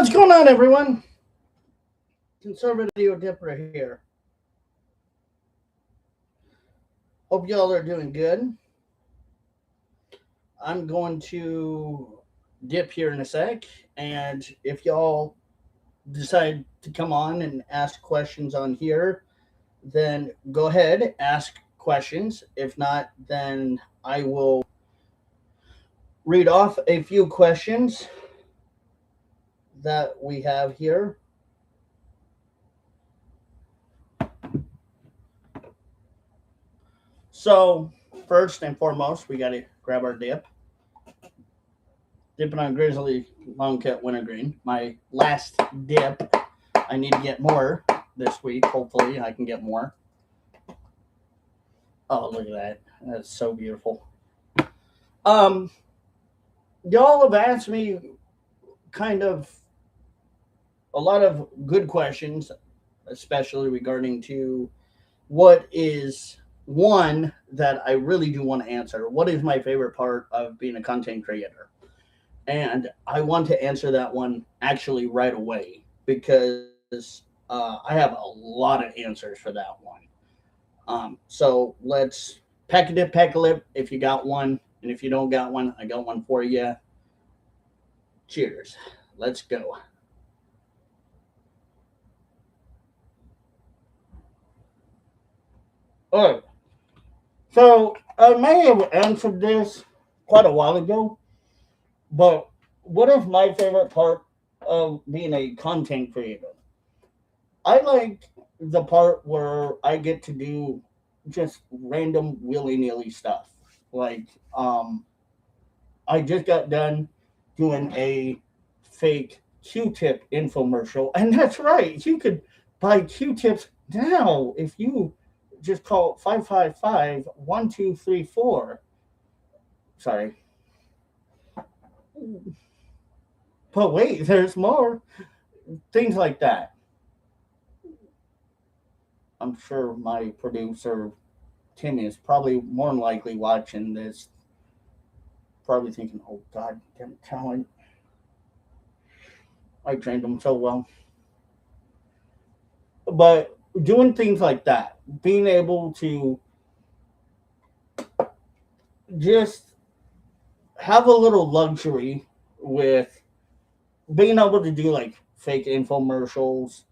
What's going on, everyone? Conservative Dipper here. Hope y'all are doing good. I'm going to dip here in a sec, and if y'all decide to come on and ask questions on here, then go ahead, ask questions. If not, then I will read off a few questions that we have here. So, first and foremost, we got to grab our dip. Dipping on Grizzly Long Cut Wintergreen. My last dip. I need to get more this week. Hopefully, I can get more. Oh, look at that. That's so beautiful. Um, y'all have asked me kind of a lot of good questions, especially regarding to what is one that I really do want to answer. What is my favorite part of being a content creator? And I want to answer that one actually right away because I have a lot of answers for that one. So let's pack a lip if you got one. And if you don't got one, I got one for you. Cheers. Let's go. All right. So I may have answered this quite a while ago, but what is my favorite part of being a content creator? I like the part where I get to do just random willy nilly stuff. Like, I just got done doing a fake Q-tip infomercial, and that's right, you could buy Q-tips now if you just call 555-1234. Sorry, but wait, there's more things like that. I'm sure my producer Tim is probably more than likely watching this, probably thinking, "Oh God, damn talent! I trained him so well." But doing things like that, being able to just have a little luxury with being able to do like fake infomercials,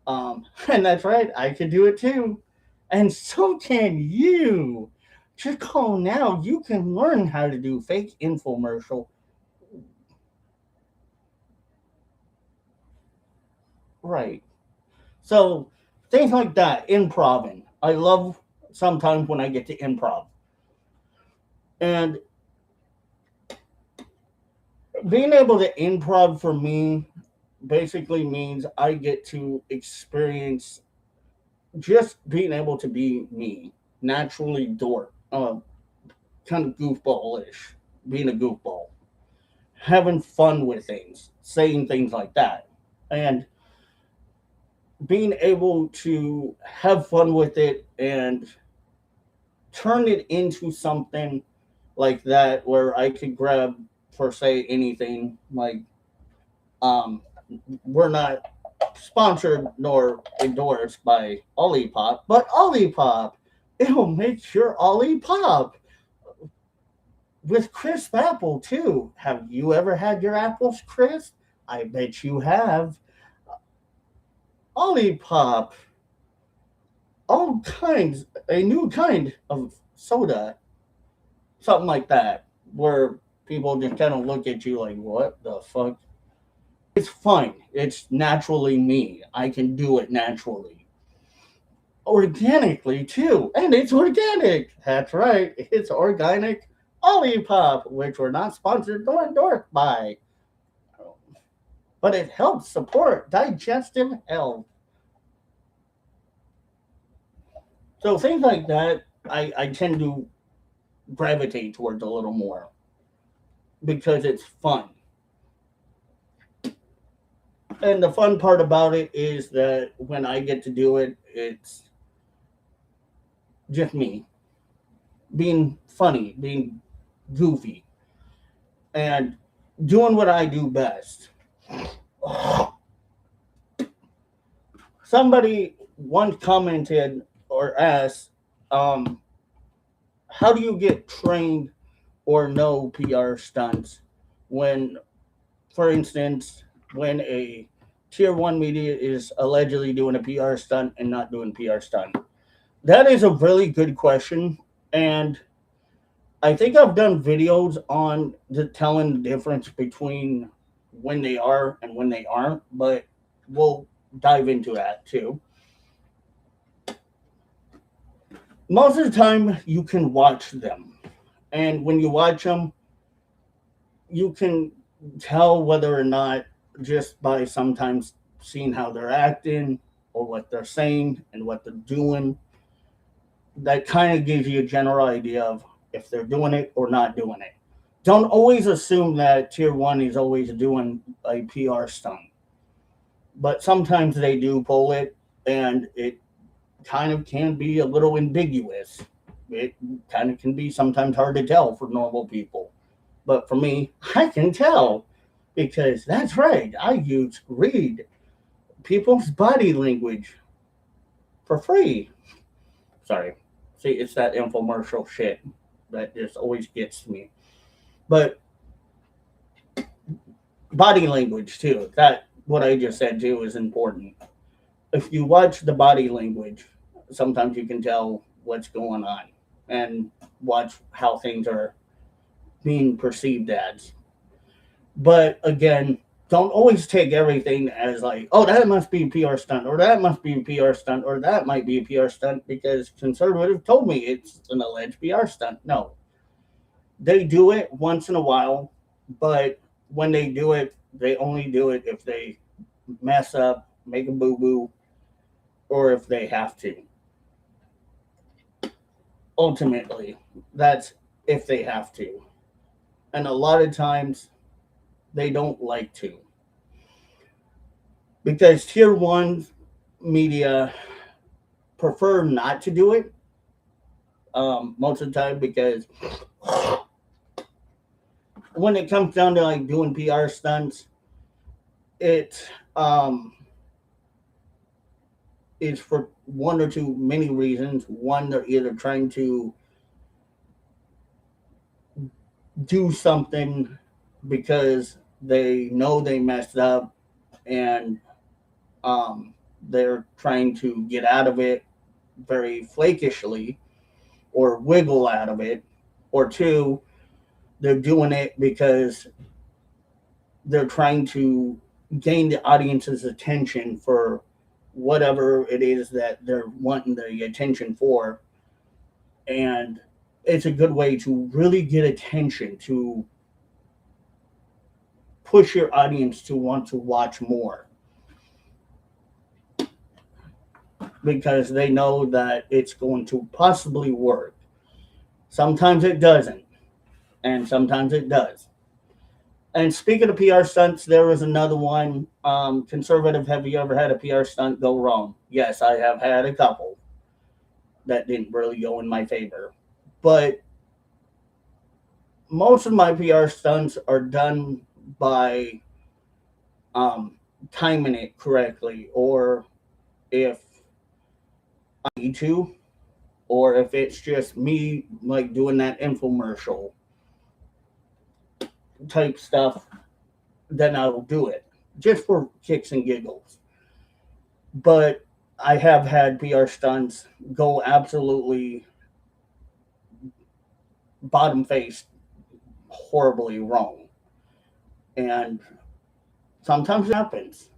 and that's right, I can do it too, and so can you. Just call now. You can learn how to do fake infomercial. Right. So things like that, improving. I love sometimes when I get to improv. And being able to improv for me basically means I get to experience just being able to be me, naturally dork, kind of goofballish, being a goofball, having fun with things, saying things like that. And being able to have fun with it and turn it into something like that where I could grab for say anything like um we're not sponsored nor endorsed by Olipop, but Olipop, it'll make your Ollie pop with crisp apple too. Have you ever had your apples crisp? I bet you have. Olipop, all kinds, a new kind of soda, something like that, where people just kind of look at you like, what the fuck? It's fine. It's naturally me. I can do it naturally. Organically, too. And it's organic. That's right. It's organic Olipop, which we're not sponsored nor endorsed by. But it helps support digestive health. So things like that, I tend to gravitate towards a little more because it's fun. And the fun part about it is that when I get to do it, it's just me being funny, being goofy, and doing what I do best. Somebody once commented or asked, how do you get trained or know PR stunts when, for instance, when a tier one media is allegedly doing a PR stunt and not doing PR stunt? That is a really good question. And I think I've done videos on telling the difference between when they are and when they aren't, but we'll dive into that too. Most of the time, you can watch them. And when you watch them, you can tell whether or not just by sometimes seeing how they're acting or what they're saying and what they're doing. That kind of gives you a general idea of if they're doing it or not doing it. Don't always assume that tier one is always doing a PR stunt, but sometimes they do pull it, and it kind of can be a little ambiguous. It kind of can be sometimes hard to tell for normal people. But for me, I can tell because that's right. I read people's body language for free. Sorry. See, it's that infomercial shit that just always gets to me. But body language too. That what I just said too is important. If you watch the body language, sometimes you can tell what's going on and watch how things are being perceived as. But again, don't always take everything as like, oh, that must be a PR stunt, or that must be a PR stunt, or that might be a PR stunt because conservative told me it's an alleged PR stunt. No, they do it once in a while, but when they do it, they only do it if they mess up, make a boo boo, or if they have to. Ultimately, that's if they have to. And a lot of times they don't like to. Because tier one media prefer not to do it most of the time because when it comes down to like doing PR stunts, it is for one or two many reasons. One, they're either trying to do something because they know they messed up and they're trying to get out of it very flakishly or wiggle out of it, or two, they're doing it because they're trying to gain the audience's attention for whatever it is that they're wanting the attention for. And it's a good way to really get attention, to push your audience to want to watch more because they know that it's going to possibly work. Sometimes it doesn't, and sometimes it does. And speaking of PR stunts, there was another one. Conservative, have you ever had a PR stunt go wrong? Yes, I have had a couple that didn't really go in my favor. But most of my PR stunts are done by timing it correctly, or if I need to, or if it's just me like doing that infomercial type stuff, then I will do it just for kicks and giggles. But I have had PR stunts go absolutely bottom face horribly wrong. And sometimes it happens.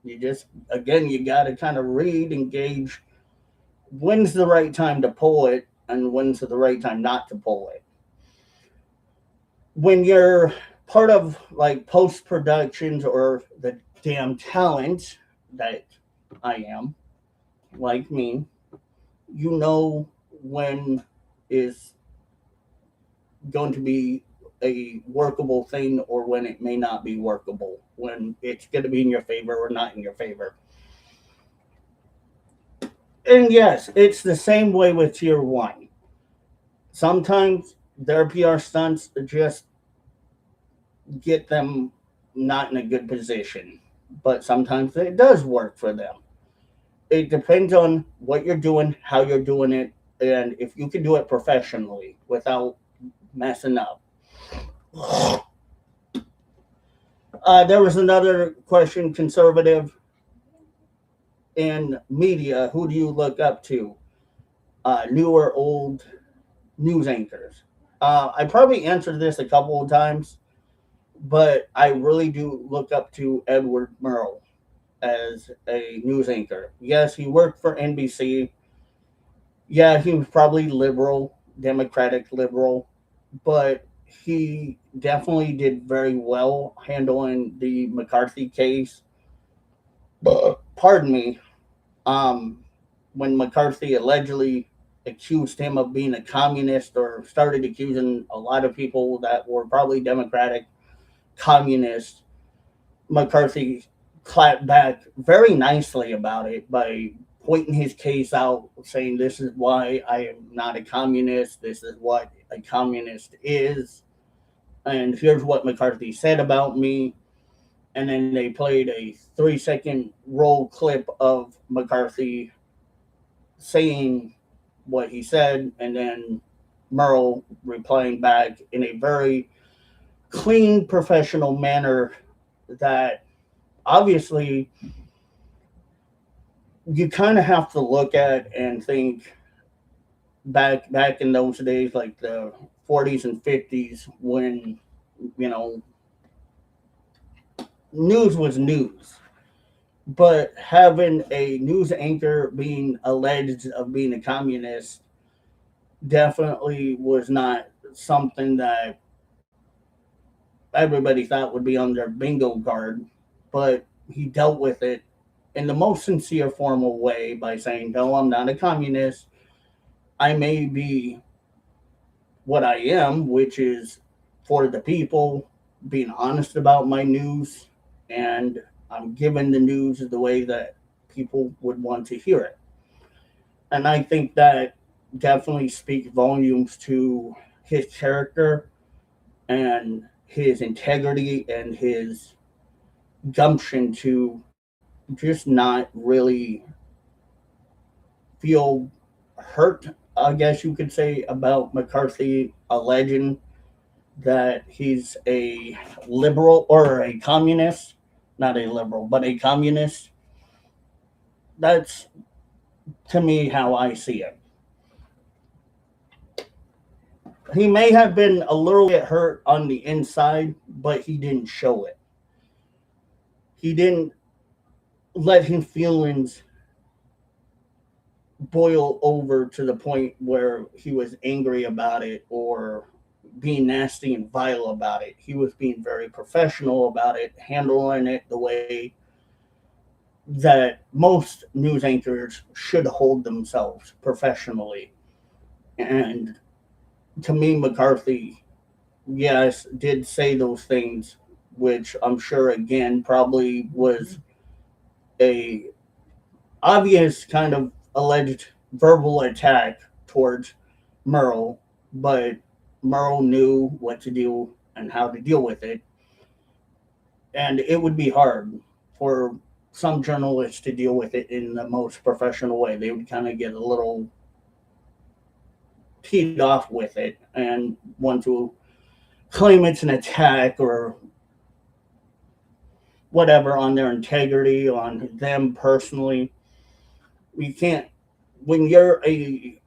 You just, again, you got to kind of read and gauge when's the right time to pull it and when's the right time not to pull it. When you're part of like post productions or the damn talent that I am, like me, you know when is going to be a workable thing or when it may not be workable, when it's going to be in your favor or not in your favor. And yes, it's the same way with tier one. Sometimes their PR stunts just get them not in a good position. but sometimes it does work for them. It depends on what you're doing, how you're doing it, and if you can do it professionally without messing up. There was another question, conservative in media. Who do you look up to? New or old news anchors? I probably answered this a couple of times, but I really do look up to Edward Murrow as a news anchor. Yes, he worked for NBC. Yeah, he was probably liberal, Democratic liberal, but he definitely did very well handling the McCarthy case. Pardon me. Um, when McCarthy allegedly accused him of being a communist, or started accusing a lot of people that were probably Democratic communists, McCarthy clapped back very nicely about it by pointing his case out, saying, "This is why I am not a communist. This is what a communist is. And here's what McCarthy said about me." And then they played a 3-second roll clip of McCarthy saying what he said, and then Merle replying back in a very clean, professional manner that obviously you kind of have to look at and think back in those days, like the 40s and 50s, when you know news was news. But having a news anchor being alleged of being a communist definitely was not something that everybody thought would be on their bingo card. But he dealt with it in the most sincere, formal way by saying, "No, I'm not a communist. I may be what I am, which is for the people, being honest about my news, and I'm giving the news the way that people would want to hear it." And I think that definitely speaks volumes to his character and his integrity and his gumption to just not really feel hurt, I guess you could say, about McCarthy alleging that he's a liberal or a communist, not a liberal, but a communist. That's to me how I see it. He may have been a little bit hurt on the inside, but he didn't show it. He didn't let his feelings boil over to the point where he was angry about it or being nasty and vile about it. He was being very professional about it, handling it the way that most news anchors should hold themselves professionally. And to me, McCarthy, yes, did say those things, which I'm sure again probably was a obvious kind of alleged verbal attack towards Merle, but Merle knew what to do and how to deal with it. And it would be hard for some journalists to deal with it in the most professional way. They would kind of get a little teed off with it and want to claim it's an attack or whatever on their integrity, on them personally. You can't, when you're a,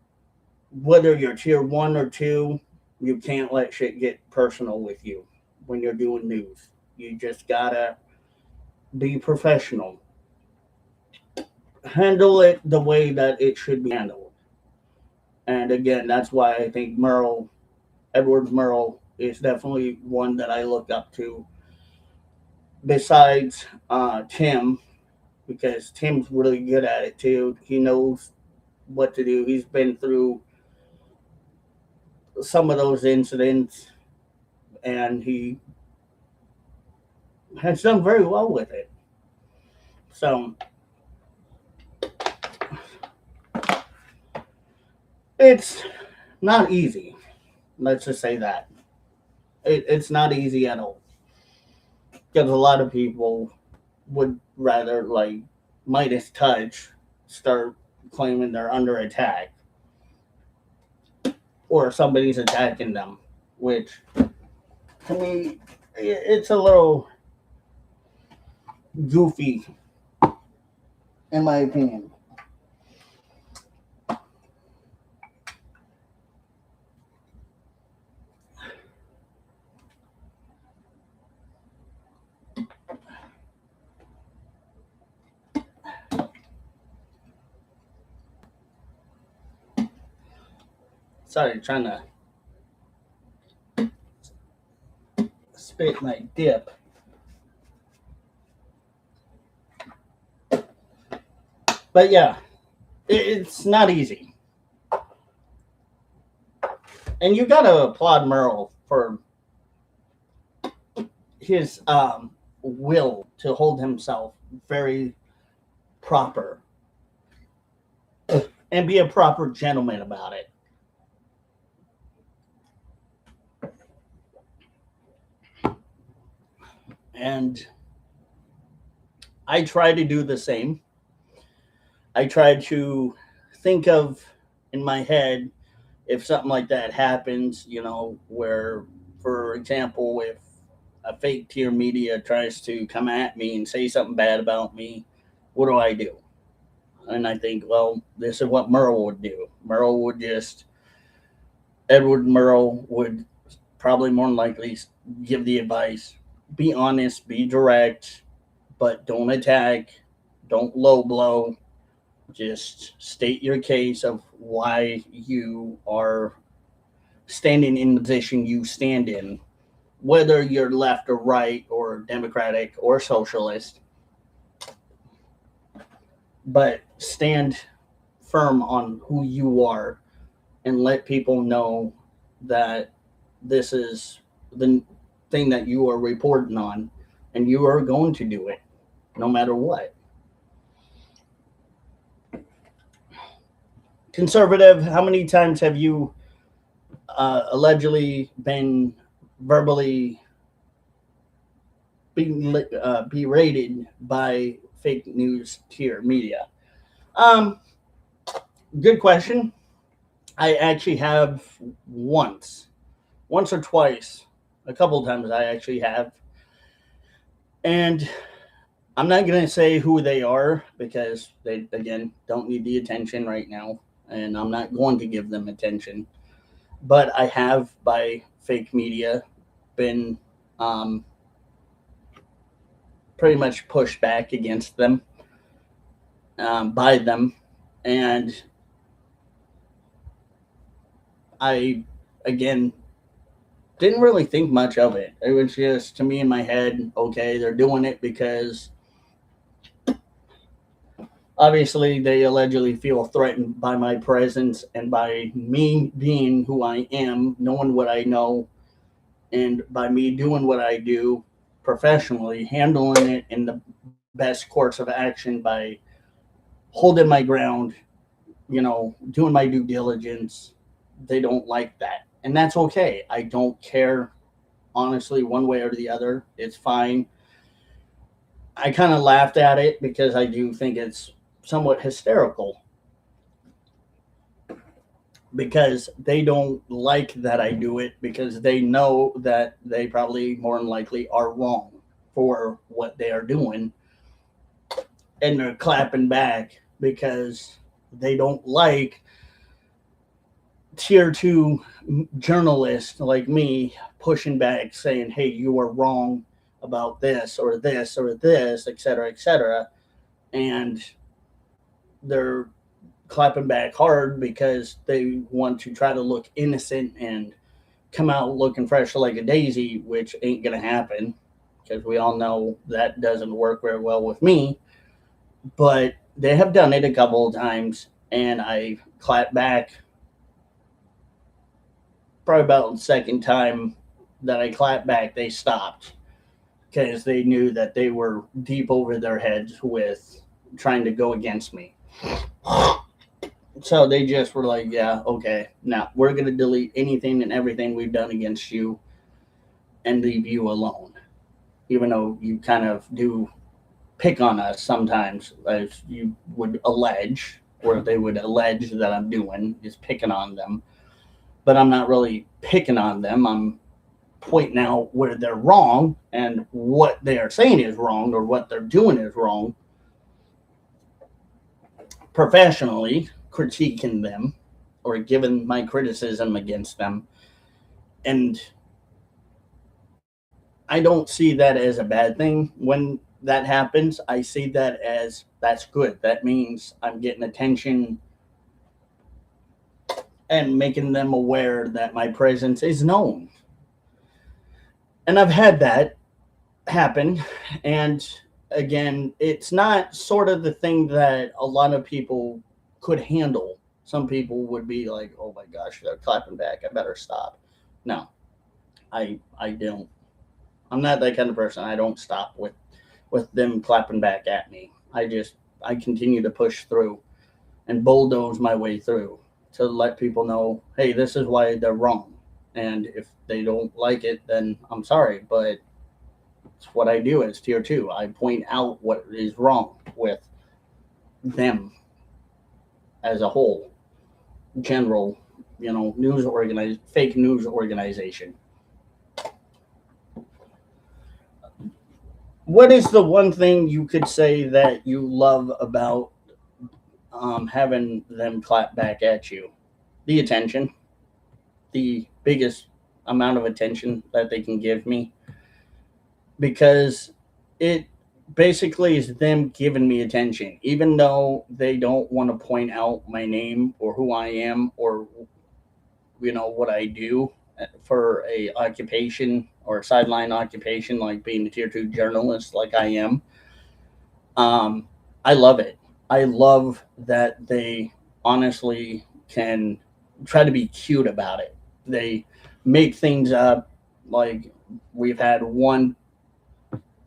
whether you're tier one or two, you can't let shit get personal with you when you're doing news. You just gotta be professional. Handle it the way that it should be handled. And again, that's why I think Merle, Edward Merle, is definitely one that I look up to. Besides Tim, because Tim's really good at it too. He knows what to do. He's been through some of those incidents, and he has done very well with it. So it's not easy. Let's just say that it's not easy at all, because a lot of people would rather like Midas touch start claiming they're under attack or somebody's attacking them, which to me it's a little goofy in my opinion. Sorry, trying to spit my dip. But yeah, it's not easy. And you gotta applaud Merle for his will to hold himself very proper and be a proper gentleman about it. And I try to do the same. I try to think of in my head if something like that happens, where, for example, if a fake tier media tries to come at me and say something bad about me, what do I do? And I think, well, this is what Merle would do. Edward Merle would probably more than likely give the advice: be honest, be direct, but don't attack, don't low blow. Just state your case of why you are standing in the position you stand in, whether you're left or right or democratic or socialist, but stand firm on who you are and let people know that this is the thing that you are reporting on and you are going to do it no matter what. Conservative, how many times have you allegedly been verbally berated by fake news tier media? Um, Good question. I actually have once or twice, a couple of times I actually have. And I'm not going to say who they are because they, again, don't need the attention right now. And I'm not going to give them attention. But I have, by fake media, been um, pretty much pushed back against them, by them. And I, again, didn't really think much of it. It was just, to me in my head, okay, they're doing it because obviously they allegedly feel threatened by my presence and by me being who I am, knowing what I know, and by me doing what I do professionally, handling it in the best course of action by holding my ground, doing my due diligence. They don't like that. And that's okay. I don't care, honestly, one way or the other. It's fine. I kind of laughed at it because I do think it's somewhat hysterical because they don't like that I do it because they know that they probably more than likely are wrong for what they are doing, and they're clapping back because they don't like tier two journalists like me pushing back saying, hey, you are wrong about this or this or this, et cetera, et cetera. And they're clapping back hard because they want to try to look innocent and come out looking fresh like a daisy, which ain't going to happen because we all know that doesn't work very well with me. But they have done it a couple of times, and I clapped back. Probably about the second time that I clapped back, they stopped because they knew that they were deep over their heads with trying to go against me. So they just were like, yeah, okay, now we're going to delete anything and everything we've done against you and leave you alone. Even though you kind of do pick on us sometimes, as you would allege, or they would allege that I'm doing, is picking on them. But I'm not really picking on them. I'm pointing out where they're wrong and what they are saying is wrong or what they're doing is wrong, professionally critiquing them or giving my criticism against them. And I don't see that as a bad thing when that happens. I see that as that's good. That means I'm getting attention and making them aware that my presence is known. And I've had that happen. And again, it's not sort of the thing that a lot of people could handle. Some people would be like, "Oh my gosh, they're clapping back. I better stop." No, I don't. I'm not that kind of person. I don't stop with them clapping back at me. I continue to push through and bulldoze my way through to let people know, hey, this is why they're wrong. And if they don't like it, then I'm sorry, but it's what I do as tier two. I point out what is wrong with them as a whole, general, fake news organization. What is the one thing you could say that you love about having them clap back at you? The attention, the biggest amount of attention that they can give me, because it basically is them giving me attention, even though they don't want to point out my name or who I am or what I do for a occupation or a sideline occupation like being a tier two journalist like I am. Um, I love it. I love that they honestly can try to be cute about it. They make things up. Like we've had one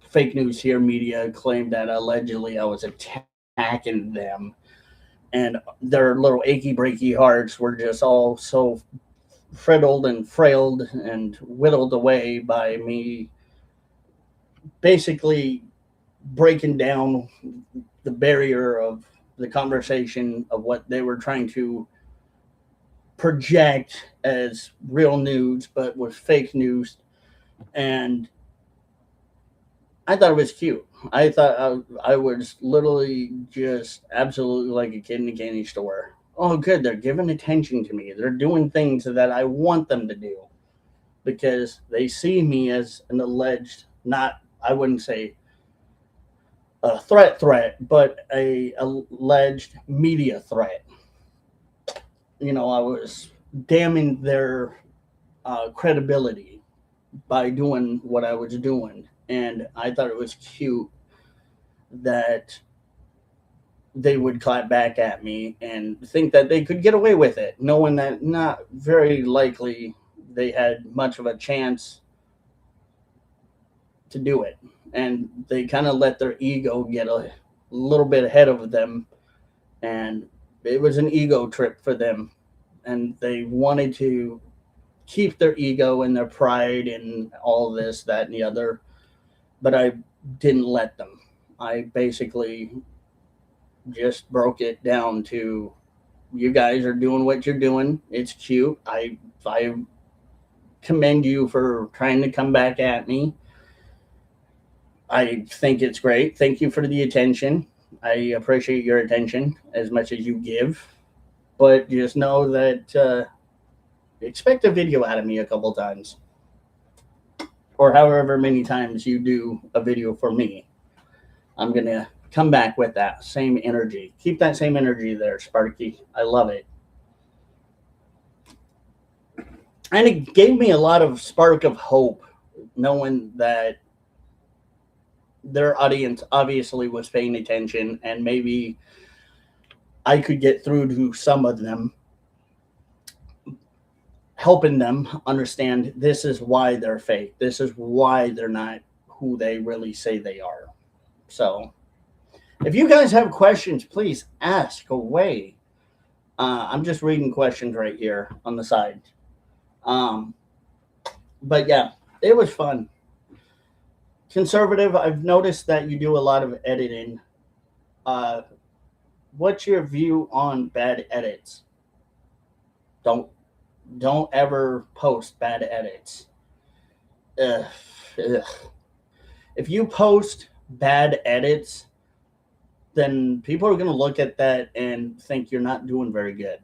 fake news here media claim that allegedly I was attacking them, and their little achy breaky hearts were just all so friddled and frailed and whittled away by me basically breaking down the barrier of the conversation of what they were trying to project as real news but was fake news. And I thought it was cute. I thought I was literally just absolutely like a kid in a candy store. Oh, good. They're giving attention to me. They're doing things that I want them to do because they see me as an alleged, not, I wouldn't say a threat, but a alleged media threat. I was damning their credibility by doing what I was doing. And I thought it was cute that they would clap back at me and think that they could get away with it, knowing that not very likely they had much of a chance to do it. And they kind of let their ego get a little bit ahead of them. And it was an ego trip for them. And they wanted to keep their ego and their pride and all this, that, and the other. But I didn't let them. I basically just broke it down to you guys are doing what you're doing. It's cute. I commend you for trying to come back at me. I think it's great. Thank you for the attention. I appreciate your attention as much as you give. But just know that expect a video out of me a couple times. Or however many times you do a video for me. I'm going to come back with that same energy. Keep that same energy there, Sparky. I love it. And it gave me a lot of spark of hope knowing that their audience obviously was paying attention and maybe I could get through to some of them, helping them understand this is why they're fake. This is why they're not who they really say they are. So if you guys have questions, please ask away. I'm just reading questions right here on the side. But yeah, it was fun Conservative, I've noticed that you do a lot of editing. Uh, what's your view on bad edits? Don't don't ever post bad edits. Ugh, ugh. If you post bad edits, then people are going to look at that and think you're not doing very good.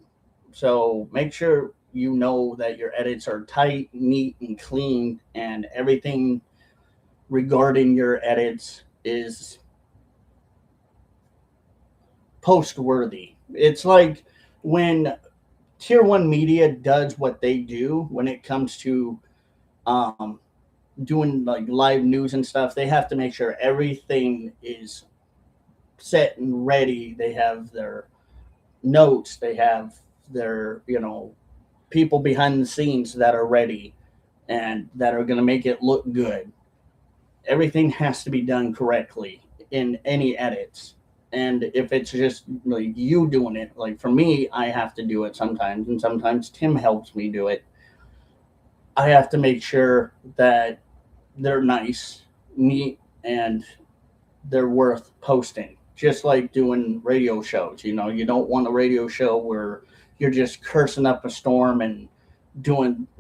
So make sure you know that your edits are tight, neat, and clean, and everything regarding your edits is post worthy. It's like when tier one media does what they do when it comes to um, doing like live news and stuff, they have to make sure everything is set and ready. They have their notes, they have their, people behind the scenes that are ready and that are going to make it look good. Everything has to be done correctly in any edits. And if it's just like you doing it, like for me, I have to do it sometimes, and sometimes Tim helps me do it. I have to make sure that they're nice, neat, and they're worth posting. Just like doing radio shows, you don't want a radio show where you're just cursing up a storm and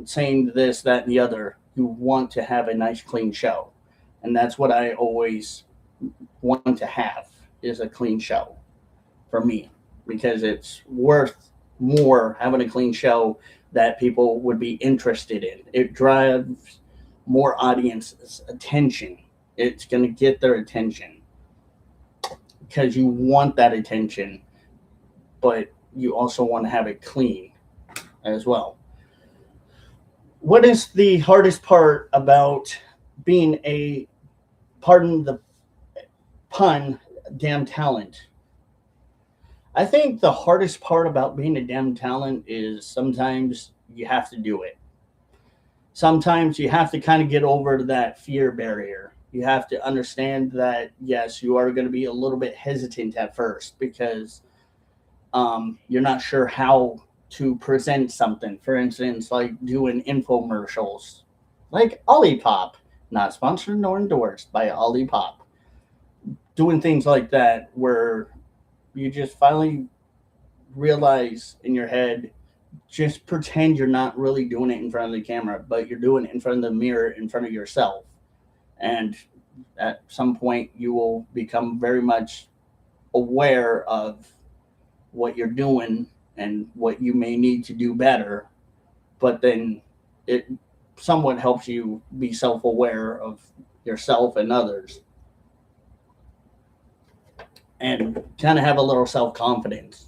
saying this, that, and the other. You want to have a nice, clean show, and that's what I always want to have is a clean show for me because it's worth more having a clean show that people would be interested in. It drives more audience's attention. It's going to get their attention because you want that attention, but you also want to have it clean as well. What is the hardest part about being a, pardon the pun, damn talent? I think the hardest part about being a damn talent is sometimes you have to do it. Sometimes you have to kind of get over that fear barrier. You have to understand that, yes, you are going to be a little bit hesitant at first because you're not sure how to present something. For instance, like doing infomercials, like Olipop, not sponsored nor endorsed by Olipop. Doing things like that where you just finally realize in your head, just pretend you're not really doing it in front of the camera, but you're doing it in front of the mirror in front of yourself. And at some point, you will become very much aware of what you're doing and what you may need to do better. But then it somewhat helps you be self aware of yourself and others and kind of have a little self confidence.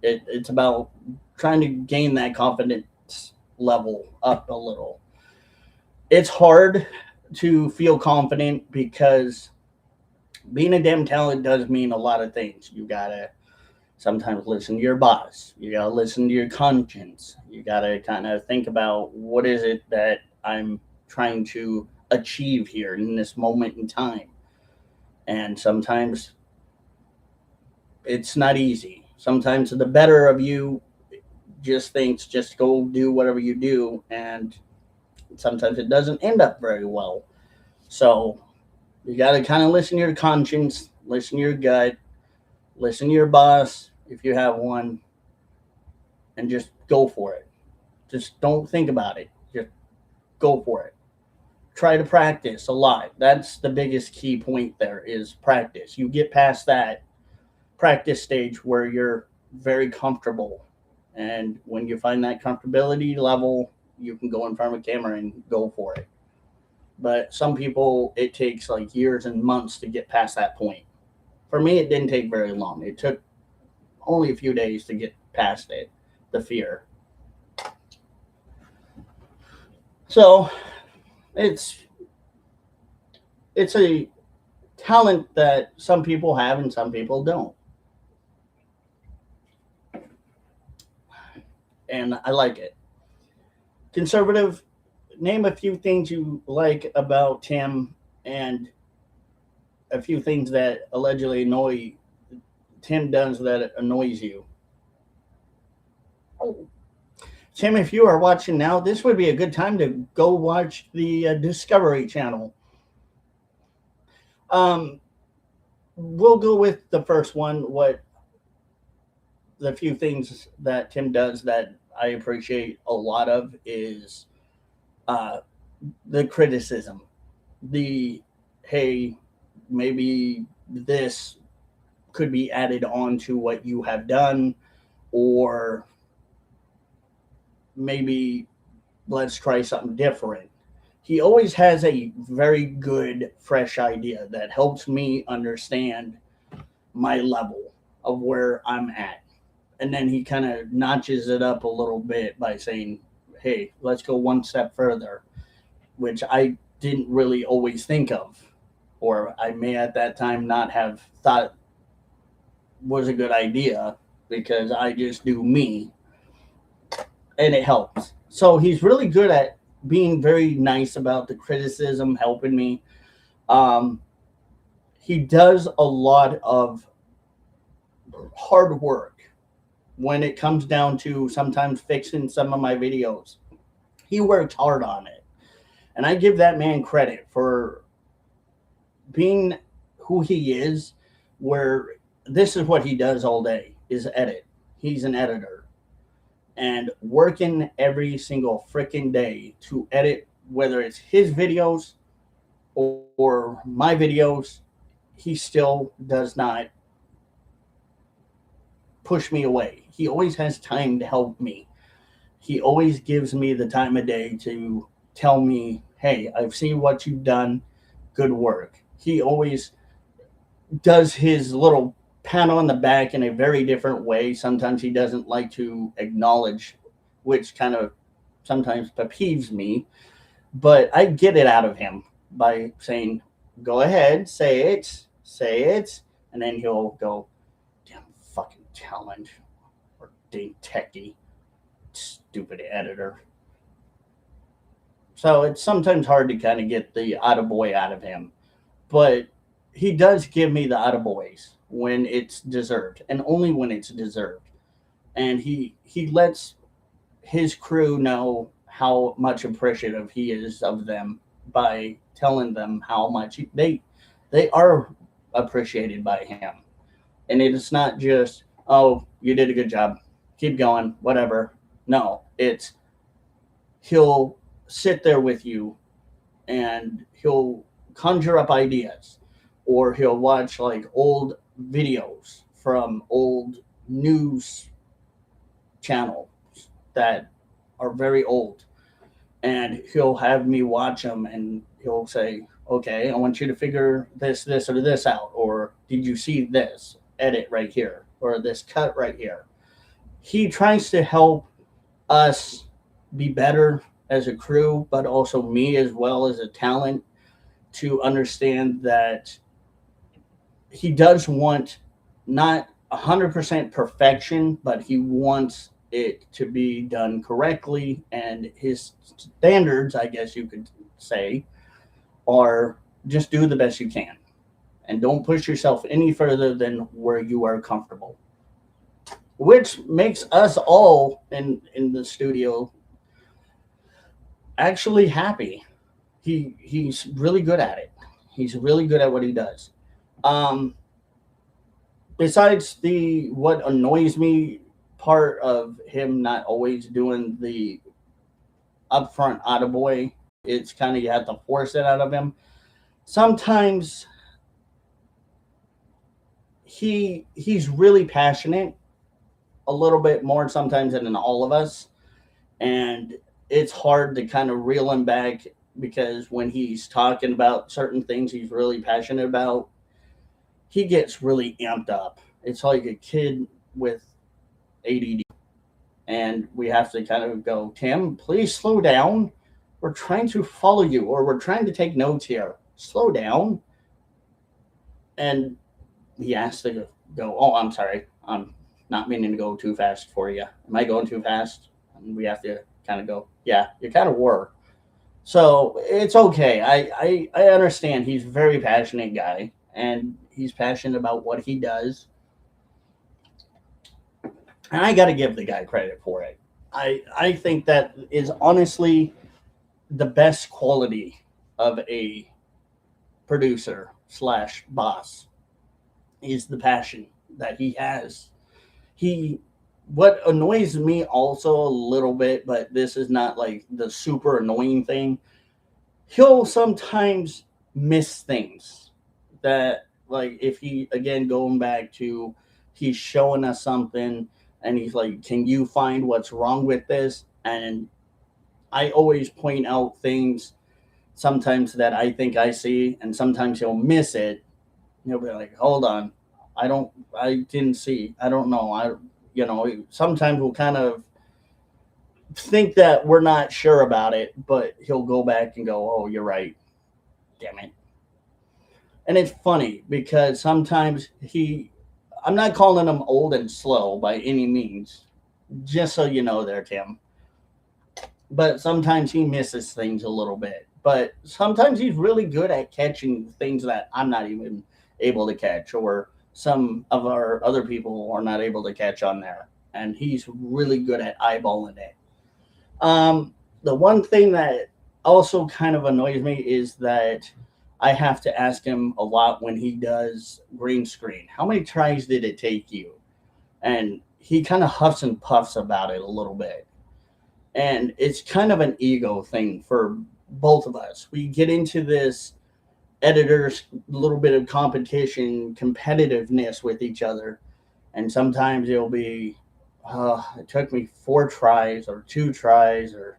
It's about trying to gain that confidence level up a little. It's hard to feel confident because being a damn talent does mean a lot of things. You gotta sometimes listen to your boss. You gotta listen to your conscience. You gotta kind of think about what is it that I'm trying to achieve here in this moment in time. And sometimes it's not easy. Sometimes the better of you just thinks just go do whatever you do, and sometimes it doesn't end up very well. So you got to kind of listen to your conscience, listen to your gut, listen to your boss if you have one, and just go for it. Just don't think about it. Just go for it. Try to practice a lot. That's the biggest key point there is practice. You get past that practice stage where you're very comfortable. And when you find that comfortability level, you can go in front of a camera and go for it. But some people, it takes like years and months to get past that point. For me, it didn't take very long. It took only a few days to get past it, the fear. So it's it's a talent that some people have and some people don't. And I like it. Conservative, name a few things you like about Tim and a few things that allegedly annoy Tim does that annoys you. Oh. Tim, if you are watching now, this would be a good time to go watch the Discovery Channel. Um, we'll go with the first one. What the few things that Tim does that I appreciate a lot of is uh, the criticism. The hey, maybe this could be added on to what you have done, or maybe let's try something different. He always has a very good, fresh idea that helps me understand my level of where I'm at. And then he kind of notches it up a little bit by saying, hey, let's go one step further, which I didn't really always think of, or I may at that time not have thought was a good idea because I just do me and it helps. So he's really good at being very nice about the criticism, helping me. Um, he does a lot of hard work when it comes down to sometimes fixing some of my videos. He worked hard on it. And I give that man credit for being who he is, where this is what he does all day is edit. He's an editor and working every single freaking day to edit, whether it's his videos or my videos, he still does not push me away. He always has time to help me. He always gives me the time of day to tell me, hey, I've seen what you've done. Good work. He always does his little pat on the back in a very different way. Sometimes he doesn't like to acknowledge, which kind of sometimes peeves me, but I get it out of him by saying, go ahead, say it. And then he'll go, damn fucking talent or dang techie, stupid editor. So it's sometimes hard to kind of get the attaboy out of him. But he does give me the attaboys when it's deserved and only when it's deserved. And he lets his crew know how much appreciative he is of them by telling them how much they are appreciated by him. And it's not just, oh, you did a good job, keep going, whatever. No, it's he'll sit there with you and he'll conjure up ideas, or he'll watch like old videos from old news channels that are very old, and he'll have me watch them and he'll say, okay, I want you to figure this or this out, or did you see this edit right here or this cut right here. He tries to help us be better as a crew, but also me as well as a talent, to understand that he does want not 100% perfection, but he wants it to be done correctly. And his standards, I guess you could say, are just do the best you can and don't push yourself any further than where you are comfortable, which makes us all in the studio actually happy. He's really good at it. He's really good at what he does. Um, Besides the what annoys me part of him not always doing the upfront attaboy, it's kind of you have to force it out of him. Sometimes he's really passionate, a little bit more sometimes than all of us, and it's hard to kind of reel him back because when he's talking about certain things he's really passionate about, he gets really amped up. It's like a kid with ADD. And we have to kind of go, Tim, please slow down. We're trying to follow you, or we're trying to take notes here. Slow down. And he has to go, oh, I'm sorry. I'm not meaning to go too fast for you. Am I going too fast? And we have to kind of go, yeah, you kind of were. So it's okay. I understand he's a very passionate guy and he's passionate about what he does. And I got to give the guy credit for it. I think that is honestly the best quality of a producer slash boss is the passion that he has. He What annoys me also a little bit, but this is not like the super annoying thing. He'll sometimes miss things that, like, if he, again, going back to, he's showing us something and he's like, can you find what's wrong with this? And I always point out things sometimes that I think I see, and sometimes he'll miss it. He'll be like, hold on, I didn't see, I don't know, sometimes we'll kind of think that we're not sure about it, but he'll go back and go, oh, you're right, damn it. And it's funny because sometimes I'm not calling him old and slow by any means, just so you know there, Tim. But sometimes he misses things a little bit. But sometimes he's really good at catching things that I'm not even able to catch, or some of our other people are not able to catch on there. And he's really good at eyeballing it. The one thing that also kind of annoys me is that I have to ask him a lot when he does green screen. How many tries did it take you? And he kind of huffs and puffs about it a little bit. And it's kind of an ego thing for both of us. We get into this editors little bit of competition, competitiveness with each other, and sometimes it'll be, it took me 4 tries or 2 tries, or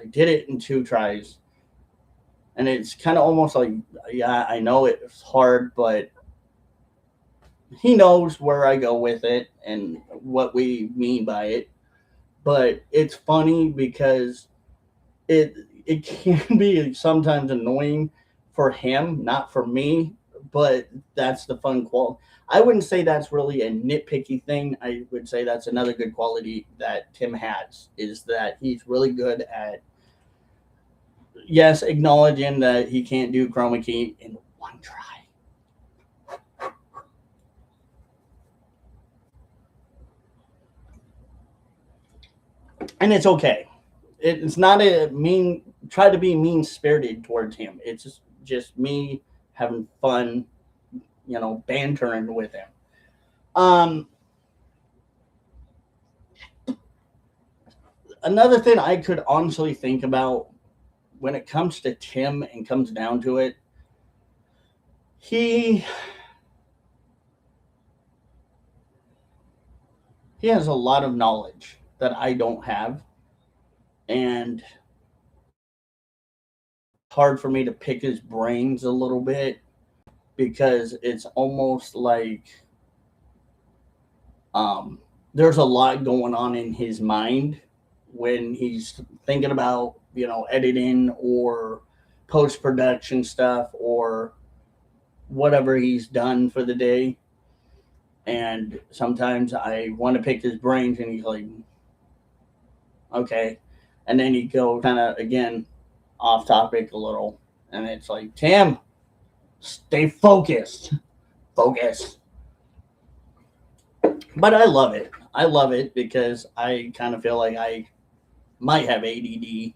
I did it in 2 tries. And it's kind of almost like, yeah, I know it's hard, but he knows where I go with it and what we mean by it. But it's funny because it it can be sometimes annoying for him, not for me, but that's the fun quality. I wouldn't say that's really a nitpicky thing. I would say that's another good quality that Tim has, is that he's really good at, yes, acknowledging that he can't do chroma key in 1 try. And it's okay. It's not a mean, try to be mean spirited towards him. It's just me having fun, bantering with him. Um, Another thing I could honestly think about when it comes to Tim and comes down to it, he he has a lot of knowledge that I don't have, and it's hard for me to pick his brains a little bit because it's almost like, um, there's a lot going on in his mind when he's thinking about, editing or post production stuff or whatever he's done for the day. And sometimes I want to pick his brains, and he's like, okay. And then he go kind of, again, off topic a little. And it's like, Tim, stay focused. Focus. But I love it. I love it because I kind of feel like I might have ADD,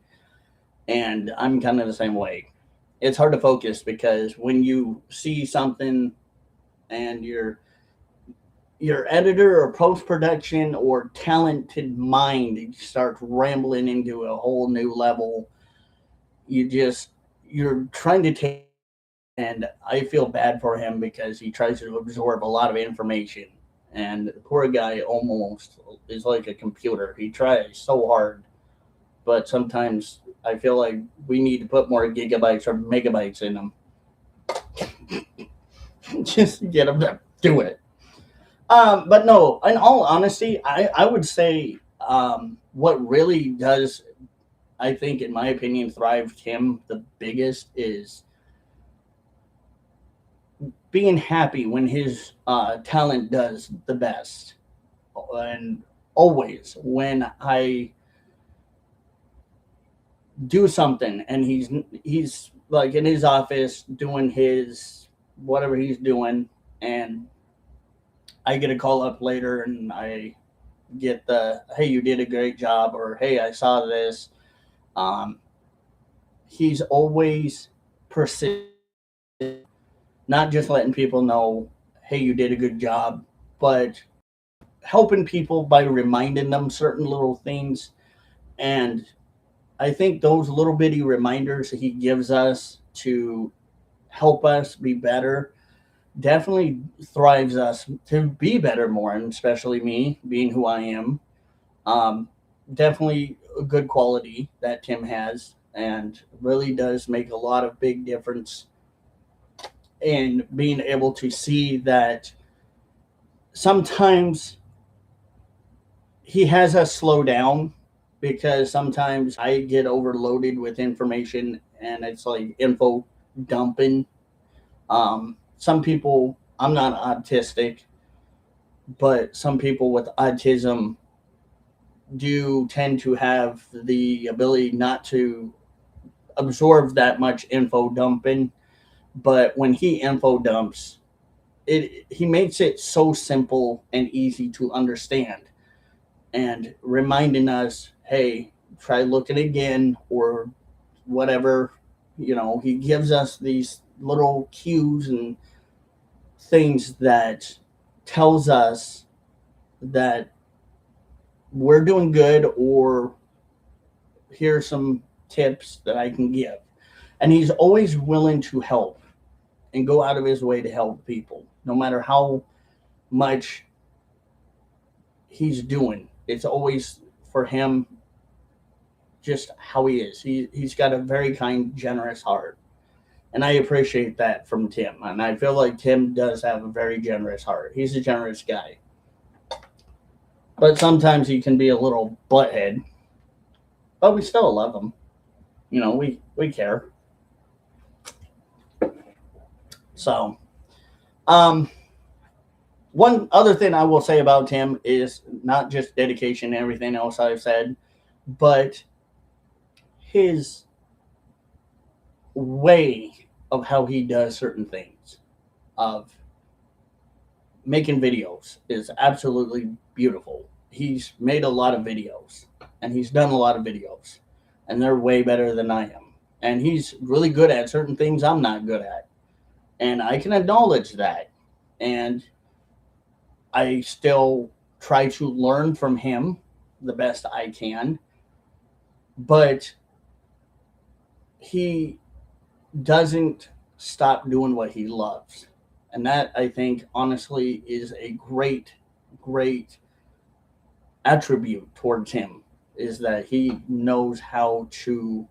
and I'm kind of the same way. It's hard to focus because when you see something and your editor or post production or talented mind starts rambling into a whole new level, you're trying to take, and I feel bad for him because he tries to absorb a lot of information. And the poor guy almost is like a computer. He tries so hard, but sometimes I feel like we need to put more gigabytes or megabytes in him. Just get him to do it. But no, in all honesty, I would say, what really does, I think, in my opinion, thrive him the biggest is being happy when his talent does the best. And always when I do something and he's like in his office doing his whatever he's doing, and I get a call up later and I get the, hey, you did a great job, or hey, I saw this. um, he's always persist, not just letting people know, hey, you did a good job, but helping people by reminding them certain little things. And I think those little bitty reminders he gives us to help us be better definitely thrives us to be better more, and especially me being who I am. Um, Definitely a good quality that Tim has, and really does make a lot of big difference in being able to see that sometimes he has us slow down because sometimes I get overloaded with information and it's like info dumping. Some people, I'm not autistic, but some people with autism do tend to have the ability not to absorb that much info dumping. But when he info dumps, he makes it so simple and easy to understand, and reminding us, hey, try looking again or whatever. He gives us these little cues and things that tells us that we're doing good, or here's some tips that I can give. And he's always willing to help and go out of his way to help people, no matter how much he's doing. It's always for him just how he is. He's got a very kind, generous heart. And I appreciate that from Tim. And I feel like Tim does have a very generous heart. He's a generous guy. But sometimes he can be a little butthead. But we still love him. We care. So, um, one other thing I will say about Tim is not just dedication and everything else I've said, but his way of how he does certain things, of making videos, is absolutely beautiful. He's made a lot of videos and he's done a lot of videos, and they're way better than I am. And he's really good at certain things I'm not good at. And I can acknowledge that. And I still try to learn from him the best I can. But he doesn't stop doing what he loves. And that, I think, honestly, is a great, great attribute towards him, is that he knows how to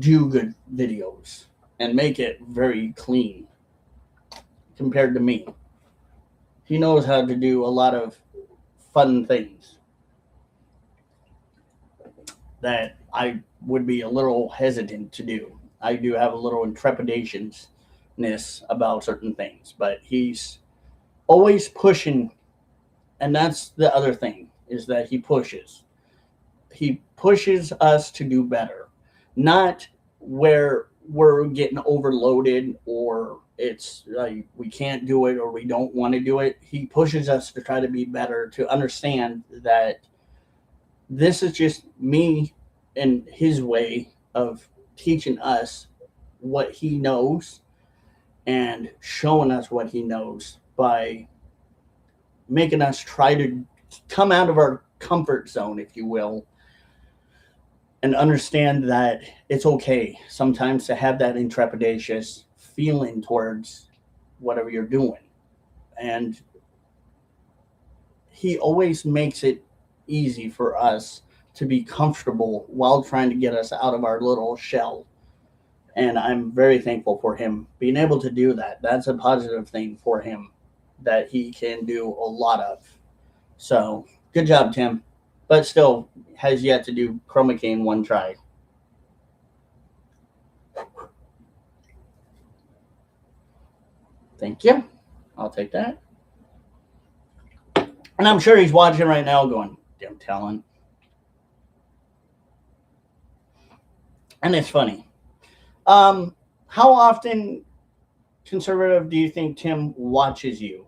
do good videos and make it very clean compared to me. He knows how to do a lot of fun things that I would be a little hesitant to do. I do have a little trepidatiousness about certain things, but he's always pushing. And that's the other thing, is that he pushes. He pushes us to do better, not where we're getting overloaded or it's like we can't do it or we don't want to do it. He pushes us to try to be better, to understand that this is just me and his way of teaching us what he knows and showing us what he knows by making us try to come out of our comfort zone, if you will, and understand that it's okay sometimes to have that intrepidatious feeling towards whatever you're doing. And he always makes it easy for us to be comfortable while trying to get us out of our little shell. And I'm very thankful for him being able to do that. That's a positive thing for him that he can do a lot of. So good job, Tim. But still has yet to do chroma key in one try. Thank you. I'll take that. And I'm sure he's watching right now going, damn talent. And it's funny. How often, conservative, do you think Tim watches you?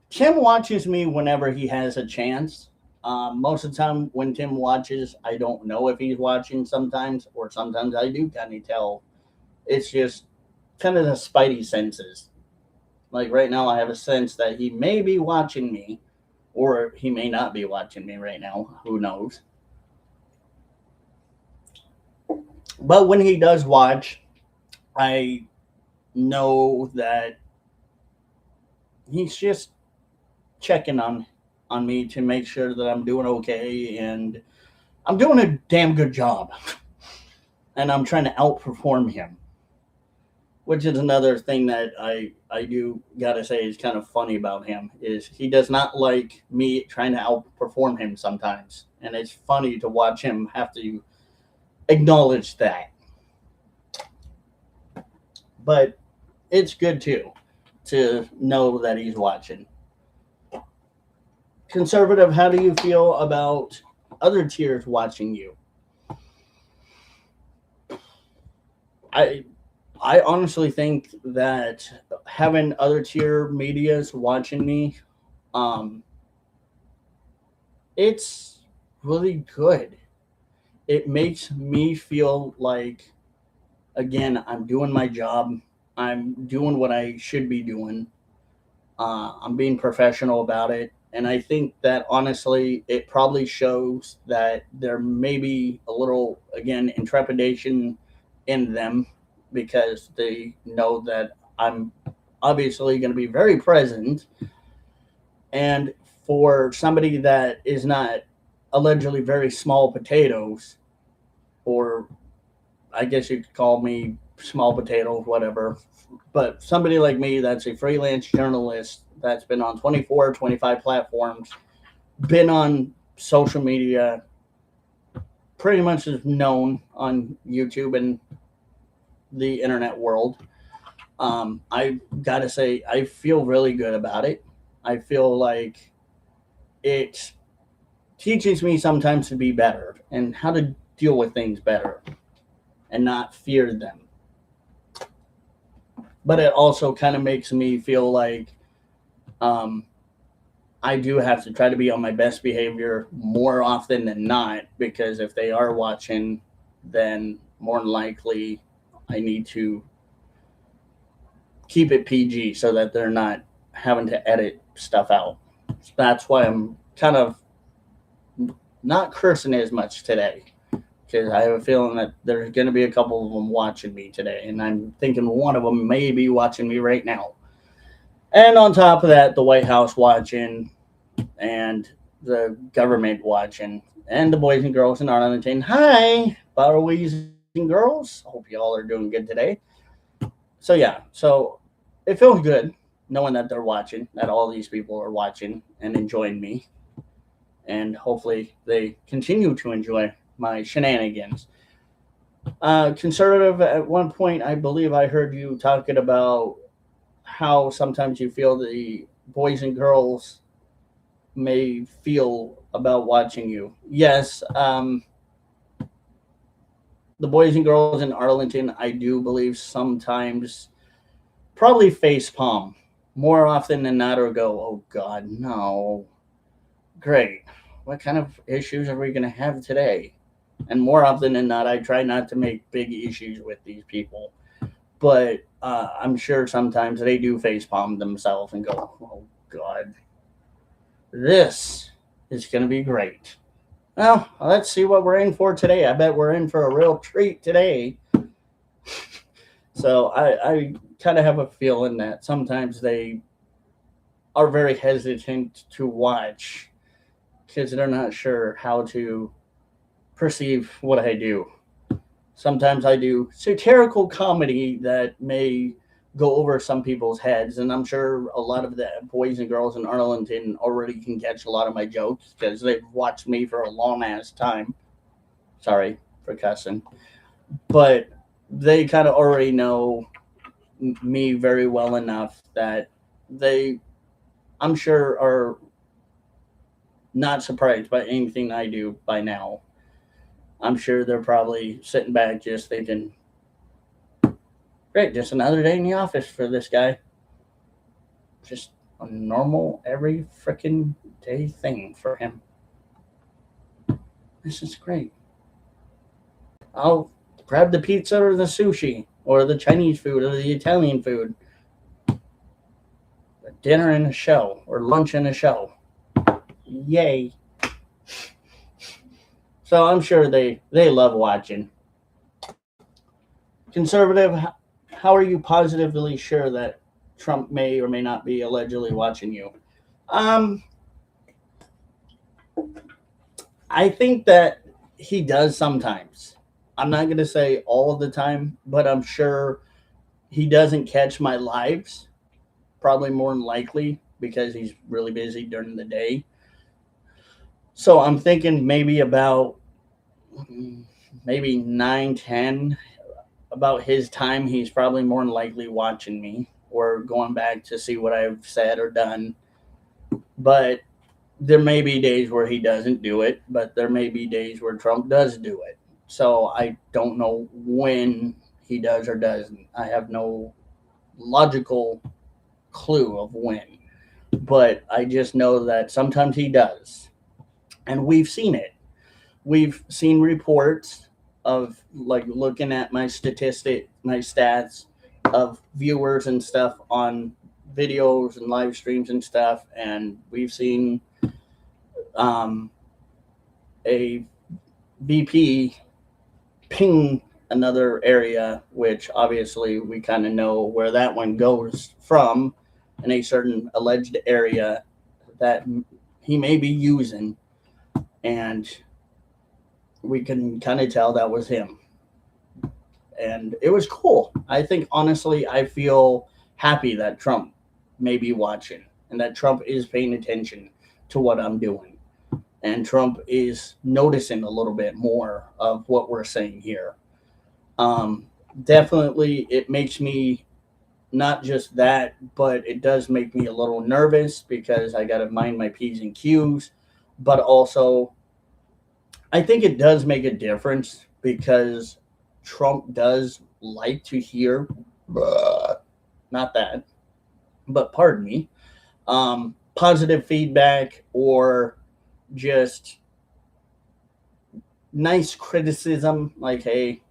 Tim watches me whenever he has a chance. Most of the time when Tim watches, I don't know if he's watching sometimes, or sometimes I do kind of tell It's just kind of the spidey senses. Like right now, I have a sense that he may be watching me, or he may not be watching me right now. Who knows? But when he does watch, I know that he's just checking on me to make sure that I'm doing okay, and I'm doing a damn good job, and I'm trying to outperform him, which is another thing that I do gotta say is kind of funny about him is he does not like me trying to outperform him sometimes, and it's funny to watch him have to acknowledge that. But it's good too to know that he's watching. Conservative, how do you feel about other tiers watching you? I I honestly think that having other tier medias watching me, um, it's really good. It makes me feel like again I'm doing my job. I'm doing what I should be doing. I'm being professional about it. And I think that honestly, it probably shows that there may be a little, again, intrepidation in them because they know that I'm obviously going to be very present. And for somebody that is not allegedly very small potatoes, or I guess you could call me small potato, whatever, but somebody like me that's a freelance journalist that's been on 24, 25 platforms, been on social media, pretty much is known on YouTube and the internet world. I gotta say, I feel really good about it. I feel like it teaches me sometimes to be better and how to deal with things better and not fear them. But it also kind of makes me feel like um, I do have to try to be on my best behavior more often than not because if they are watching, then more than likely I need to keep it PG so that they're not having to edit stuff out. So that's why I'm kind of not cursing as much today because I have a feeling that there's going to be a couple of them watching me today, and I'm thinking one of them may be watching me right now. And on top of that, the White House watching, and the government watching, and the boys and girls in Arlington. Hi, boys and girls. Hope y'all are doing good today. So yeah, so it feels good knowing that they're watching, that all these people are watching and enjoying me, and hopefully they continue to enjoy my shenanigans. Conservative, at one point, I believe I heard you talking about how sometimes you feel the boys and girls may feel about watching you. Yes, the boys and girls in Arlington, I do believe sometimes probably face palm more often than not, or go, oh God, no, great. What kind of issues are we going to have today? And more often than not, I try not to make big issues with these people. But I'm sure sometimes they do face palm themselves and go, oh God, this is going to be great. Well, let's see what we're in for today. I bet we're in for a real treat today. So I kind of have a feeling that sometimes they are very hesitant to watch because they're not sure how to perceive what I do. Sometimes I do satirical comedy that may go over some people's heads, and I'm sure a lot of the boys and girls in Arlington already can catch a lot of my jokes because they've watched me for a long ass time. Sorry for cussing, but they kind of already know me very well enough that they, I'm sure, are not surprised by anything I do by now. I'm sure they're probably sitting back just thinking, great, just another day in the office for this guy. Just a normal, every freaking day thing for him. This is great. I'll grab the pizza or the sushi. or the Chinese food, or the Italian food. Dinner in a show, or lunch in a show. Yay. So I'm sure they love watching. Conservative, how are you positively sure that Trump may or may not be allegedly watching you? Um, I think that he does sometimes. I'm not going to say all of the time, but I'm sure he doesn't catch my lives. Probably more than likely because he's really busy during the day. So I'm thinking maybe about maybe 9, 10 about his time. He's probably more than likely watching me or going back to see what I've said or done. But there may be days where he doesn't do it, but there may be days where Trump does do it. So I don't know when he does or doesn't. I have no logical clue of when, but I just know that sometimes he does. And we've seen it. We've seen reports of like looking at my stats of viewers and stuff on videos and live streams and stuff, and we've seen um, a VP ping another area, which obviously we kind of know where that one goes from, in a certain alleged area that he may be using, and we can kind of tell that was him. And it was cool. I think honestly, I feel happy that Trump may be watching and that Trump is paying attention to what I'm doing. And Trump is noticing a little bit more of what we're saying here. Um, Definitely, it makes me not just that, but it does make me a little nervous because I got to mind my P's and Q's. But also, I think it does make a difference because Trump does like to hear, not that, but pardon me, positive feedback or just nice criticism, like, hey,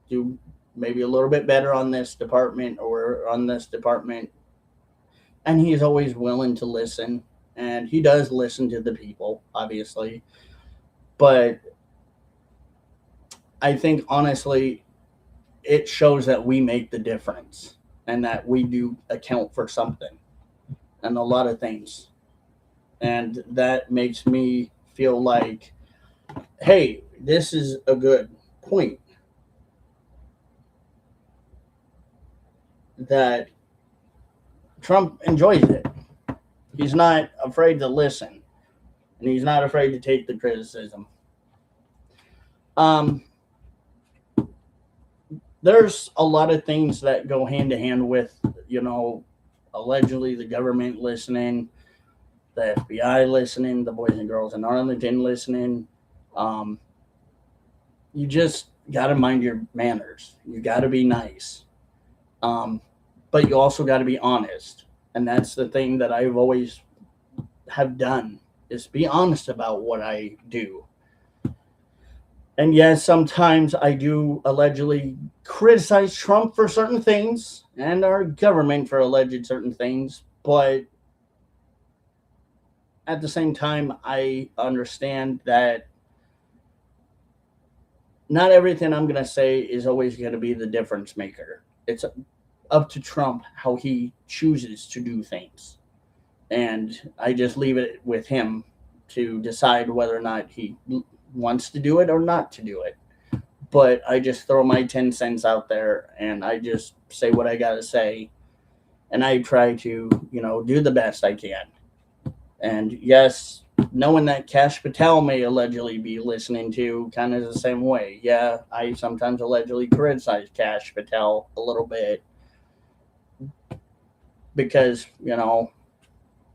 do maybe a little bit better on this department or on this department. And he's always willing to listen. And he does listen to the people, obviously. But I think, honestly, it shows that we make the difference and that we do account for something and a lot of things. And that makes me feel like, hey, this is a good point that Trump enjoys it. He's not afraid to listen, and he's not afraid to take the criticism. Um, there's a lot of things that go hand to hand with, you know, allegedly the government listening, the FBI listening, the Boys and Girls in Arlington listening. Um, you just got to mind your manners. You got to be nice. Um, but you also got to be honest. And that's the thing that I've always have done is be honest about what I do. And yes, sometimes I do allegedly criticize Trump for certain things and our government for alleged certain things, but at the same time, I understand that not everything I'm going to say is always going to be the difference maker. It's up to Trump how he chooses to do things. And I just leave it with him to decide whether or not he wants to do it or not to do it. But I just throw my 10 cents out there and I just say what I got to say. And I try to, you know, do the best I can. And yes, knowing that Kash Patel may allegedly be listening to kind of the same way. Yeah, I sometimes allegedly criticize Kash Patel a little bit because, you know,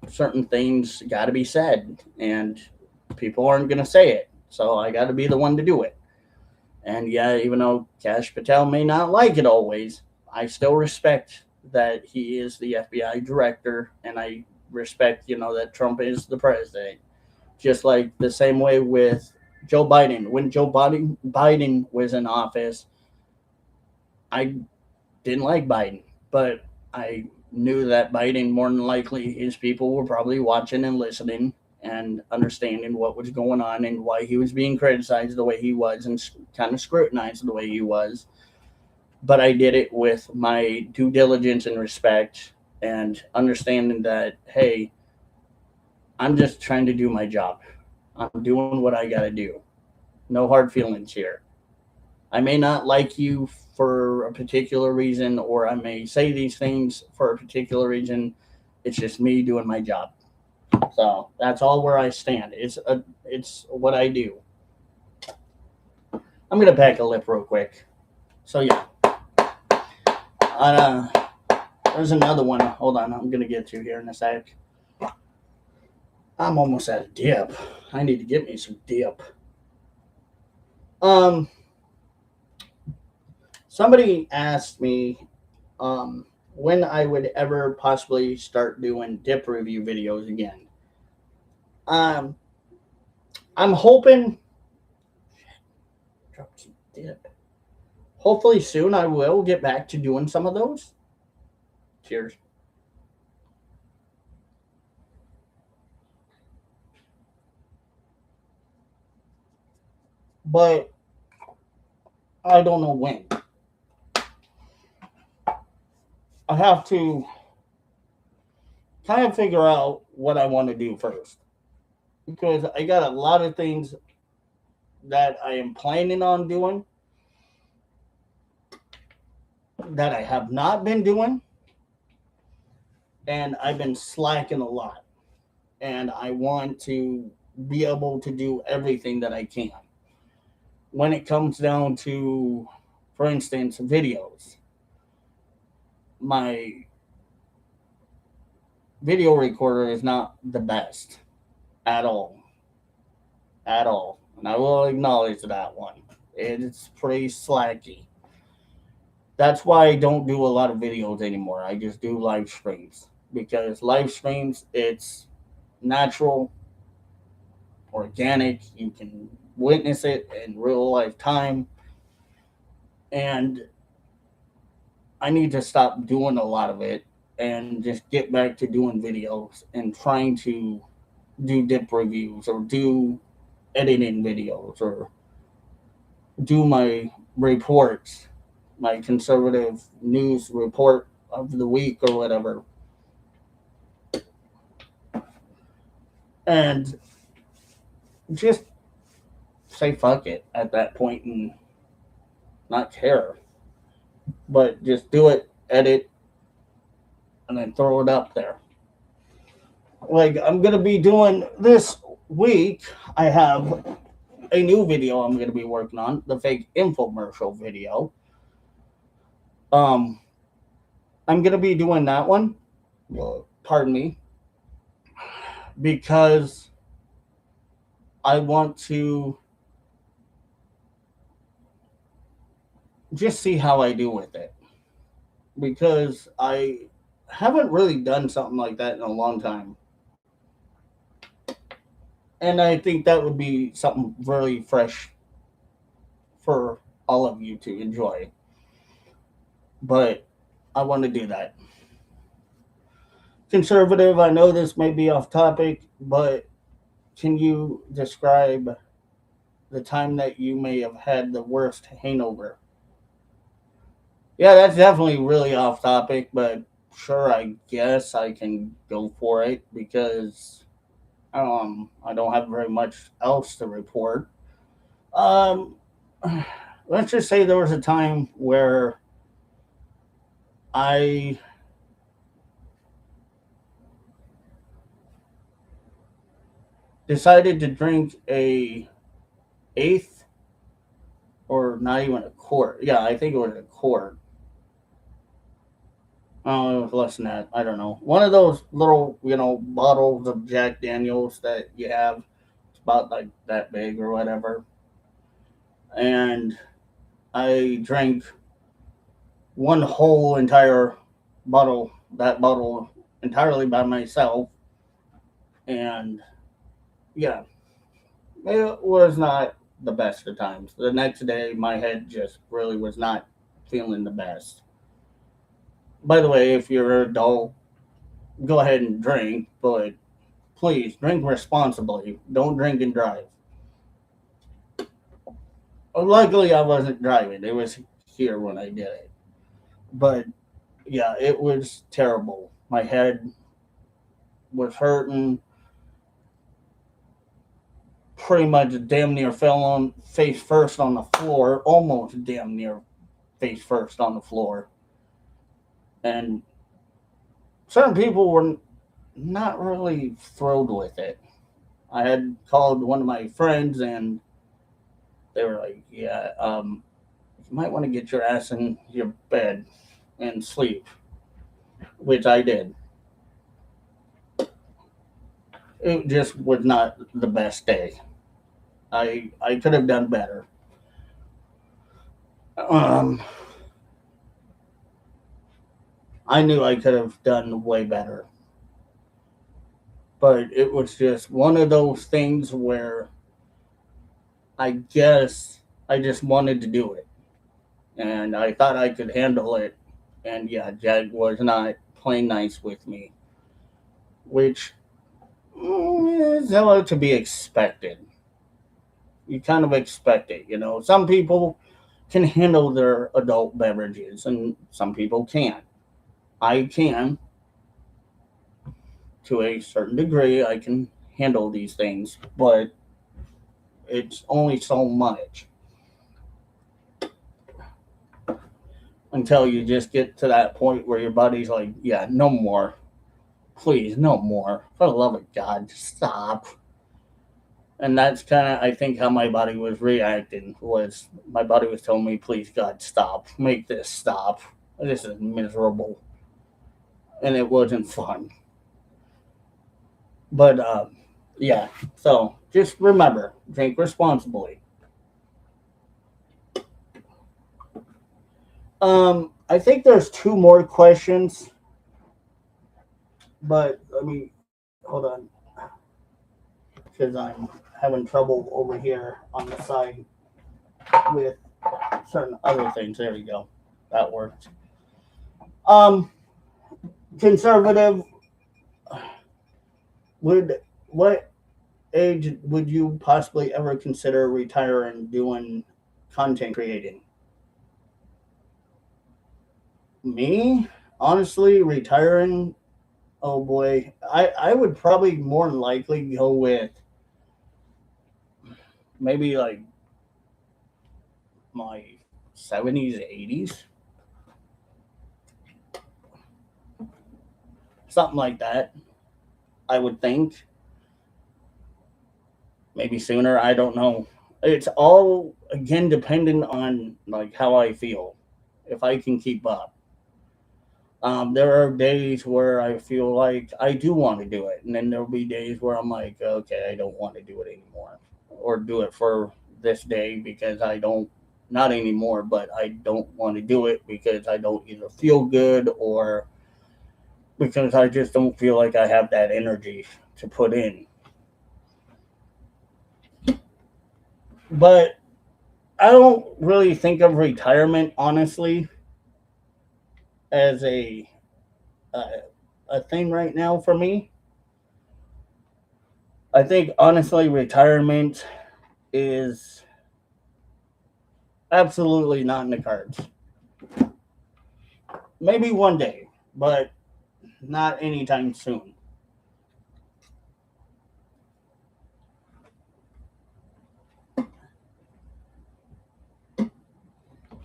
certain things got to be said and people aren't going to say it. So I got to be the one to do it. And yeah, even though Kash Patel may not like it always, I still respect that he is the FBI director and I respect, you know, that Trump is the president. Just like the same way with Joe Biden. When Joe Biden was in office, I didn't like Biden, but I knew that Biden, more than likely, his people were probably watching and listening and understanding what was going on and why he was being criticized the way he was and kind of scrutinized the way he was. But I did it with my due diligence and respect and understanding that, hey, I'm just trying to do my job. I'm doing what I got to do. No hard feelings here. I may not like you for a particular reason, or I may say these things for a particular reason. It's just me doing my job. So that's all where I stand. It's what I do. I'm gonna pack a lip real quick. So yeah, uh, there's another one. Hold on, I'm gonna get to here in a sec. I'm almost at a dip. I need to get me some dip. Um, Somebody asked me when I would ever possibly start doing dip review videos again. Um, I'm hoping drop some dip. Hopefully soon I will get back to doing some of those. Cheers. But I don't know when. I have to kind of figure out what I want to do first because I got a lot of things that I am planning on doing that I have not been doing, and I've been slacking a lot. And I want to be able to do everything that I can. When it comes down to, for instance, videos, my video recorder is not the best at all. At all. And I will acknowledge that one. It's pretty slacky. That's why I don't do a lot of videos anymore. I just do live streams. Because live streams, it's natural, organic. You can witness it in real life time. And I need to stop doing a lot of it and just get back to doing videos and trying to do dip reviews or do editing videos or do my reports, my conservative news report of the week or whatever. And just say fuck it at that point and not care. But just do it, edit, and then throw it up there. Like I'm gonna be doing this week, I have a new video I'm gonna be working on, the fake infomercial video. Um I'm gonna be doing that one. Well, pardon me, because I want to just see how I do with it. Because I haven't really done something like that in a long time. And I think that would be something really fresh for all of you to enjoy. But I want to do that. Conservative, I know this may be off topic, but can you describe the time that you may have had the worst hangover? Yeah, that's definitely really off topic, but sure, I guess I can go for it because I don't have very much else to report. Um, let's just say there was a time where I decided to drink a eighth or not even a quart. Yeah, I think it was a quart. Oh, it was less than that. I don't know. One of those little, bottles of Jack Daniels that you have. It's about like that big or whatever. And I drank one whole entire bottle, that bottle entirely by myself. And yeah, it was not the best of times. The next day, my head just really was not feeling the best. By the way, if you're an adult, go ahead and drink, but please drink responsibly. Don't drink and drive. Luckily, I wasn't driving. It was here when I did it. But yeah, it was terrible. My head was hurting. Pretty much damn near fell on face first on the floor. Almost damn near face first on the floor. And certain people were not really thrilled with it. I had called one of my friends and they were like, "Yeah, you might want to get your ass in your bed and sleep," which I did. It just was not the best day. I could have done better. Um, I knew I could have done way better, but it was just one of those things where I guess I just wanted to do it, and I thought I could handle it. And yeah, Jack was not playing nice with me, which is to be expected. You kind of expect it, you know. Some people can handle their adult beverages, and some people can't. I can, to a certain degree. I can handle these things, but it's only so much until you just get to that point where your body's like, yeah, no more. Please, no more. For the love of God, stop. And that's kind of, I think, how my body was reacting. Was my body was telling me, please, God, stop. Make this stop. This is miserable. And it wasn't fun. But yeah, so just remember, drink responsibly. I think there's two more questions, but let me hold on because I'm having trouble over here on the side with certain other things. There we go. That worked. Um, Conservative, would what age would you possibly ever consider retiring doing content creating? Me, honestly, retiring. Oh boy, I would probably more than likely go with maybe like my 70s, 80s, something like that. I would think maybe sooner. I don't know. It's all again dependent on like how I feel, if I can keep up. There are days where I feel like I do want to do it, and then there'll be days where I'm like, okay, I don't want to do it anymore, or do it for this day because I don't, not anymore, but I don't want to do it because I don't either feel good or because I just don't feel like I have that energy to put in. But I don't really think of retirement honestly as a, a thing right now for me. I think honestly, retirement is absolutely not in the cards. Maybe one day, but not anytime soon.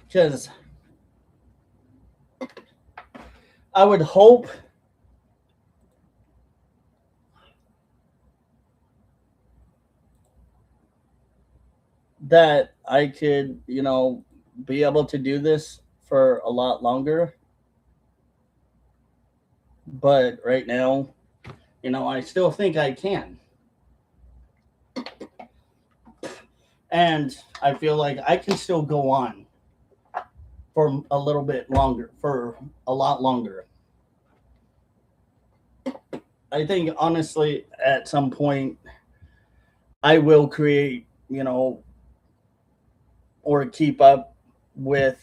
Because I would hope that I could, be able to do this for a lot longer. But right now, I still think I can. And I feel like I can still go on for a little bit longer, for a lot longer. I think honestly, at some point, I will create, or keep up with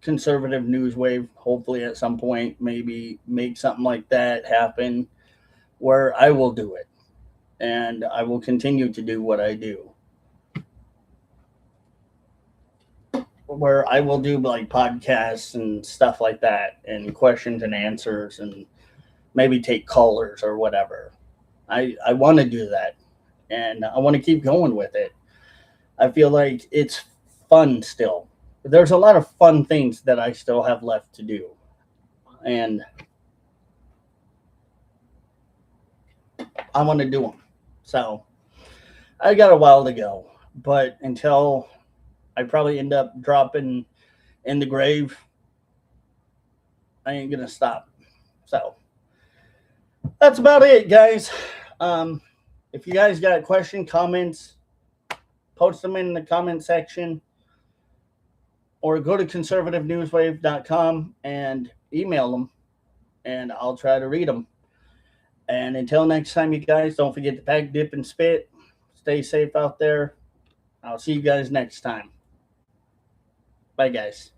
conservative news wave. Hopefully, at some point, maybe make something like that happen where I will do it and I will continue to do what I do. Where I will do like podcasts and stuff like that, and questions and answers, and maybe take callers or whatever. I want to do that, and I want to keep going with it. I feel like it's fun still. There's a lot of fun things that I still have left to do, and I want to do them. So I got a while to go, but until I probably end up dropping in the grave, I ain't gonna stop. So that's about it, guys. If you guys got questions, comments, post them in the comment section, or go to conservativenewswave.com and email them, and I'll try to read them. And until next time, you guys, don't forget to pack, dip, and spit. Stay safe out there. I'll see you guys next time. Bye, guys.